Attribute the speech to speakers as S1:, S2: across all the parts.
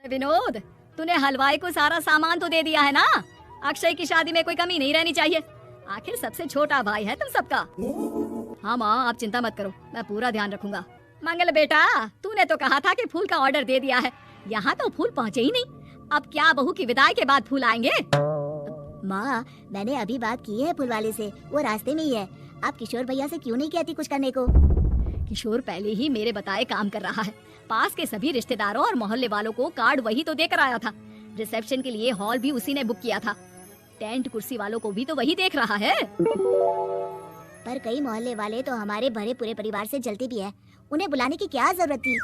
S1: विनोद, तूने हलवाई को सारा सामान तो दे दिया है ना? अक्षय की शादी में कोई कमी नहीं रहनी चाहिए। आखिर सबसे छोटा भाई है तुम सबका। हाँ माँ, आप चिंता मत करो, मैं पूरा ध्यान रखूंगा। मंगल बेटा, तूने तो कहा था कि फूल का ऑर्डर दे दिया है, यहाँ तो फूल पहुँचे ही नहीं। अब क्या बहू की विदाई के बाद फूल आएंगे?
S2: माँ, मैंने अभी बात की है फूल वाले से, वो रास्ते में ही है। आप किशोर भैया से क्यों नहीं कहती कुछ करने को?
S1: किशोर पहले ही मेरे बताए काम कर रहा है। पास के सभी रिश्तेदारों और मोहल्ले वालों को कार्ड वही तो देकर आया था। रिसेप्शन के लिए हॉल भी उसी ने बुक किया था। टेंट कुर्सी वालों को भी तो वही देख रहा है।
S2: पर कई मोहल्ले वाले तो हमारे भरे पूरे परिवार से जलते भी है, उन्हें बुलाने की क्या जरूरत थी?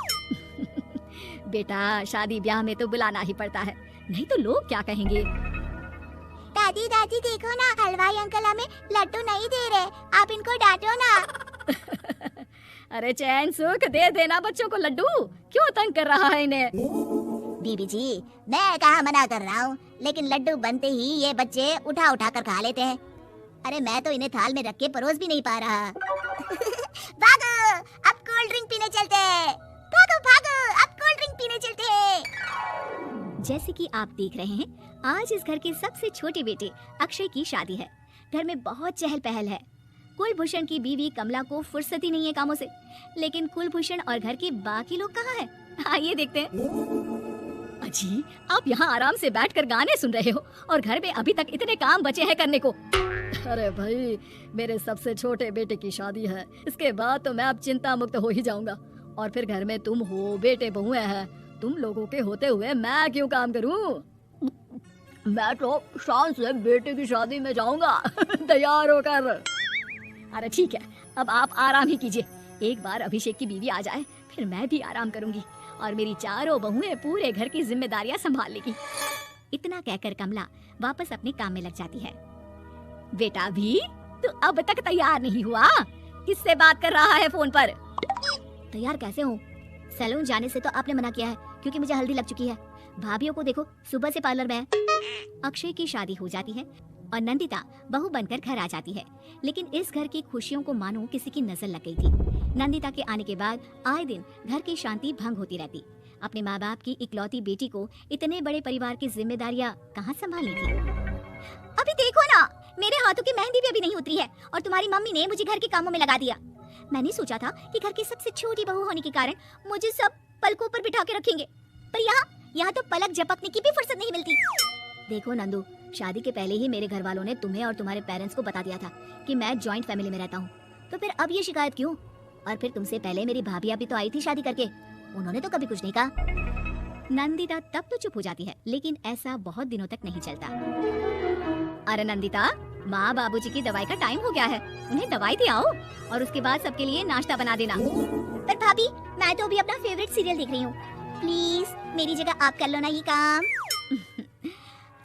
S1: बेटा, शादी ब्याह में तो बुलाना ही पड़ता है, नहीं तो लोग क्या कहेंगे।
S2: दादी दादी देखो ना, हलवाई अंकल हमें लड्डू नहीं दे रहे, आप इनको डांटो ना।
S1: अरे चैन सुख दे देना बच्चों को लड्डू, क्यों तंग कर रहा है इन्हें?
S2: बीबी जी, मैं कहाँ मना कर रहा हूँ, लेकिन लड्डू बनते ही ये बच्चे उठा उठा कर खा लेते हैं। अरे मैं तो इन्हें थाल में रख के परोस भी नहीं पा रहा। भागो, अब कोल्ड ड्रिंक पीने चलते हैं। भागो भागो, अब कोल्ड ड्रिंक पीने चलते हैं।
S1: जैसे कि आप देख रहे हैं, आज इस घर के सबसे छोटे बेटे अक्षय की शादी है। घर में बहुत चहल पहल है। कुलभूषण की बीवी कमला को फुर्सत ही नहीं है कामों से, लेकिन कुलभूषण और घर के बाकी लोग कहाँ हैं? आइए देखते हैं। अजी, आप यहाँ आराम से बैठकर गाने सुन रहे हो और घर में अभी तक इतने काम बचे हैं करने को। अरे भाई, मेरे सबसे छोटे बेटे की शादी है, इसके बाद तो मैं अब चिंता मुक्त हो ही जाऊंगा। और फिर घर में तुम हो, बेटे बहुएं हैं, तुम लोगों के होते हुए मैं क्यों काम करूं? मैं तो शान से बेटे की शादी में जाऊंगा तैयार होकर। अरे ठीक है, अब आप आराम ही कीजिए। एक बार अभिषेक की बीवी आ जाए, फिर मैं भी आराम करूंगी और मेरी चारों बहुएं पूरे घर की जिम्मेदारियां संभाल लेगी। इतना कहकर कमला वापस अपने काम में लग जाती है। बेटा भी, तू अब तक तैयार नहीं हुआ? किससे बात कर रहा है फोन पर?
S2: तैयार कैसे हूँ? सैलून जाने से तो आपने मना किया है, क्योंकि मुझे हल्दी लग चुकी है। भाभीयों को देखो, सुबह से पार्लर में है।
S1: अक्षय की शादी हो जाती है और नंदिता बहू बनकर घर आ जाती है, लेकिन इस घर की खुशियों को मानो किसी की नजर लग गई थी। नंदिता के आने के बाद आए दिन घर की शांति भंग होती रहती। अपने माँ बाप की इकलौती बेटी को इतने बड़े परिवार की जिम्मेदारियाँ कहाँ संभालनी थी?
S2: अभी देखो ना, मेरे हाथों की मेहंदी भी अभी नहीं उतरी है और तुम्हारी मम्मी ने मुझे घर के कामों में लगा दिया। मैंने सोचा था कि घर की सबसे छोटी बहू होने के कारण मुझे सब पलकों पर बिठा के रखेंगे, पर यहाँ तो पलक झपकने की भी फुर्सत नहीं मिलती।
S1: देखो नंदू, शादी के पहले ही मेरे घर वालों ने तुम्हें और तुम्हारे पेरेंट्स को बता दिया था कि मैं जॉइंट फैमिली में रहता हूँ, तो फिर अब ये शिकायत क्यों? और फिर तुमसे पहले मेरी भाभी भी तो आई थी शादी करके, उन्होंने तो कभी कुछ नहीं कहा। नंदिता तब तो चुप हो जाती है, लेकिन ऐसा बहुत दिनों तक नहीं चलता। अरे नंदिता, माँ बाबूजी की दवाई का टाइम हो गया है, उन्हें दवाई दे आओ और उसके बाद सबके लिए नाश्ता बना देना।
S2: पर भाभी, मैं तो अभी अपना फेवरेट सीरियल देख रही हूँ, प्लीज मेरी जगह आप कर लो ना ये काम।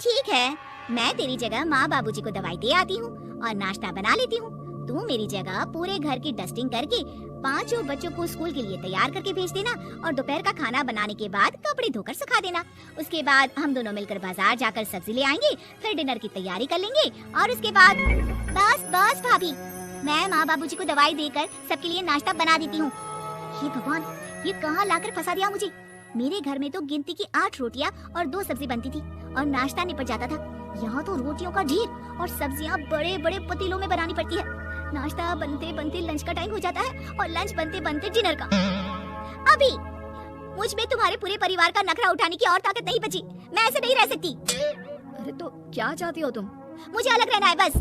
S2: ठीक है, मैं तेरी जगह माँ बाबूजी को दवाई दे आती हूँ और नाश्ता बना लेती हूँ। तू मेरी जगह पूरे घर की डस्टिंग करके 5 बच्चों को स्कूल के लिए तैयार करके भेज देना और दोपहर का खाना बनाने के बाद कपड़े धोकर सुखा देना। उसके बाद हम दोनों मिलकर बाजार जाकर सब्जी ले आएंगे, फिर डिनर की तैयारी कर लेंगे और उसके बाद बस भाभी, मैं माँ बाबूजी को दवाई देकर सबके लिए नाश्ता बना देती हूँ। हे भगवान, ये कहाँ लाकर फंसा दिया मुझे। मेरे घर में तो गिनती की 8 रोटियाँ और 2 सब्जी बनती थी और नाश्ता निपट जाता था। यहाँ तो रोटियों का ढेर और सब्जियाँ बड़े बड़े पतीलों में बनानी पड़ती है। नाश्ता बनते बनते लंच का टाइम हो जाता है और लंच बनते बनते डिनर का। अभी मुझ में तुम्हारे पूरे परिवार का नखरा उठाने की और ताकत नहीं बची। मैं ऐसे नहीं रह सकती।
S1: अरे तो क्या चाहती हो तुम?
S2: मुझे अलग रहना है बस।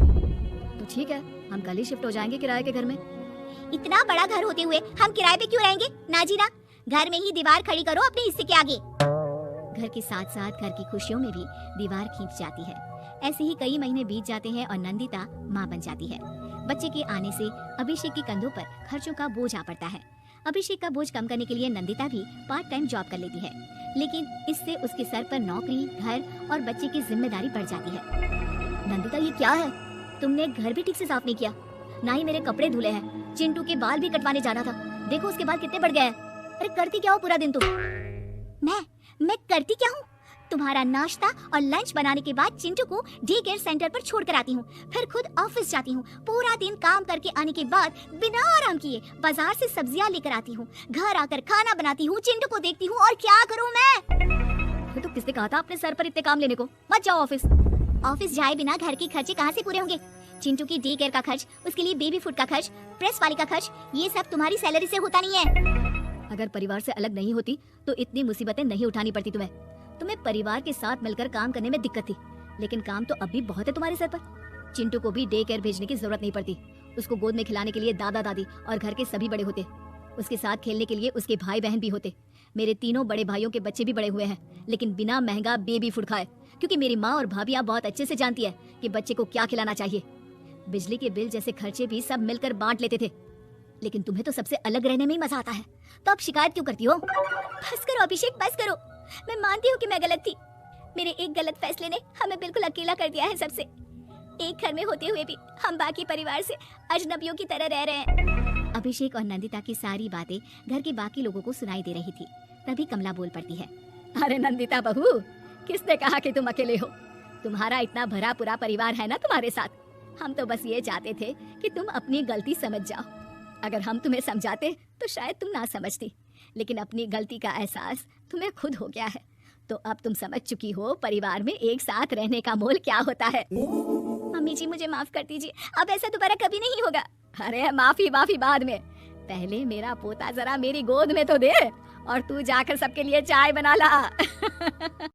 S1: तो ठीक है, हम कल ही शिफ्ट हो जाएंगे किराए के घर में।
S2: इतना बड़ा घर होते हुए हम किराए पे क्यों रहेंगे? ना जी ना, घर में ही दीवार खड़ी करो अपने हिस्से के आगे।
S1: घर के साथ साथ घर की खुशियों में भी दीवार खींच जाती है। ऐसे ही कई महीने बीत जाते हैं और नंदिता माँ बन जाती है। बच्चे के आने से अभिषेक के कंधों पर खर्चों का बोझ आ पड़ता है। अभिषेक का बोझ कम करने के लिए नंदिता भी पार्ट टाइम जॉब कर लेती है, लेकिन इससे उसके सर पर नौकरी, घर और बच्चे की जिम्मेदारी बढ़ जाती है। नंदिता, ये क्या है? तुमने घर भी ठीक से साफ नहीं किया, ना ही मेरे कपड़े धुले हैं। चिंटू के बाल भी कटवाने जाना था, देखो उसके बाल कितने बढ़ गए हैं। अरे करती क्या हो पूरा दिन तुम?
S2: मैं करती क्या हूँ? तुम्हारा नाश्ता और लंच बनाने के बाद चिंटू को डे केयर सेंटर पर छोड़ कर आती हूँ, फिर खुद ऑफिस जाती हूँ। पूरा दिन काम करके आने के बाद बिना आराम किए बाजार से सब्जियाँ लेकर आती हूँ, घर आकर खाना बनाती हूँ, चिंटू को देखती हूँ और क्या करूँ मैं?
S1: किसने कहा था अपने सर पर इतने काम लेने को? मत जाओ ऑफिस।
S2: ऑफिस जाए बिना घर के खर्चे कहाँ से पूरे होंगे? चिंटू की डे केयर का खर्च, उसके लिए बेबी फूड का खर्च, प्रेस वाली का खर्च, ये सब तुम्हारी सैलरी से होता नहीं है।
S1: अगर परिवार से अलग नहीं होती तो इतनी मुसीबतें नहीं उठानी पड़ती तुम्हें। तुम्हें परिवार के साथ मिलकर काम करने में दिक्कत थी, लेकिन काम तो अब भी बहुत है तुम्हारे सर पर। चिंटू को भी डे केयर भेजने की जरूरत नहीं पड़ती। उसको गोद में खिलाने के लिए दादा दादी और घर के सभी बड़े होते। उसके साथ खेलने के लिए उसके भाई बहन भी होते। मेरे तीनों बड़े भाइयों के बच्चे भी बड़े हुए हैं, लेकिन बिना महंगा बेबी फूड खाए, क्योंकि मेरी माँ और भाभियाँ बहुत अच्छे से जानती है कि बच्चे को क्या खिलाना चाहिए। बिजली के बिल जैसे खर्चे भी सब मिलकर बांट लेते थे, लेकिन तुम्हें तो सबसे अलग रहने में ही मजा आता है। तो अब शिकायत क्यों करती हो?
S2: बस करो अभिषेक, बस करो। मैं मानती हूँ कि मैं गलत थी। मेरे एक गलत फैसले ने हमें बिल्कुल अकेला कर दिया है सबसे। एक घर में होते हुए भी हम बाकी परिवार से अजनबियों की तरह रह रहे हैं।
S1: अभिषेक और नंदिता की सारी बातें घर के बाकी लोगों को सुनाई दे रही थी। तभी कमला बोल पड़ती है। अरे नंदिता बहू, किसने कहा कि तुम अकेले हो? तुम्हारा इतना भरा पूरा परिवार है ना तुम्हारे साथ। हम तो बस ये चाहते थे कि तुम अपनी गलती समझ जाओ। अगर हम तुम्हें समझाते तो शायद तुम ना समझती, लेकिन अपनी गलती का एहसास तुम्हें खुद हो गया है, तो अब तुम समझ चुकी हो परिवार में एक साथ रहने का मोल क्या होता है।
S2: मम्मी जी मुझे माफ कर दीजिए, अब ऐसा दोबारा कभी नहीं होगा।
S1: अरे माफी बाद में, पहले मेरा पोता जरा मेरी गोद में तो दे, और तू जाकर सबके लिए चाय बना ला।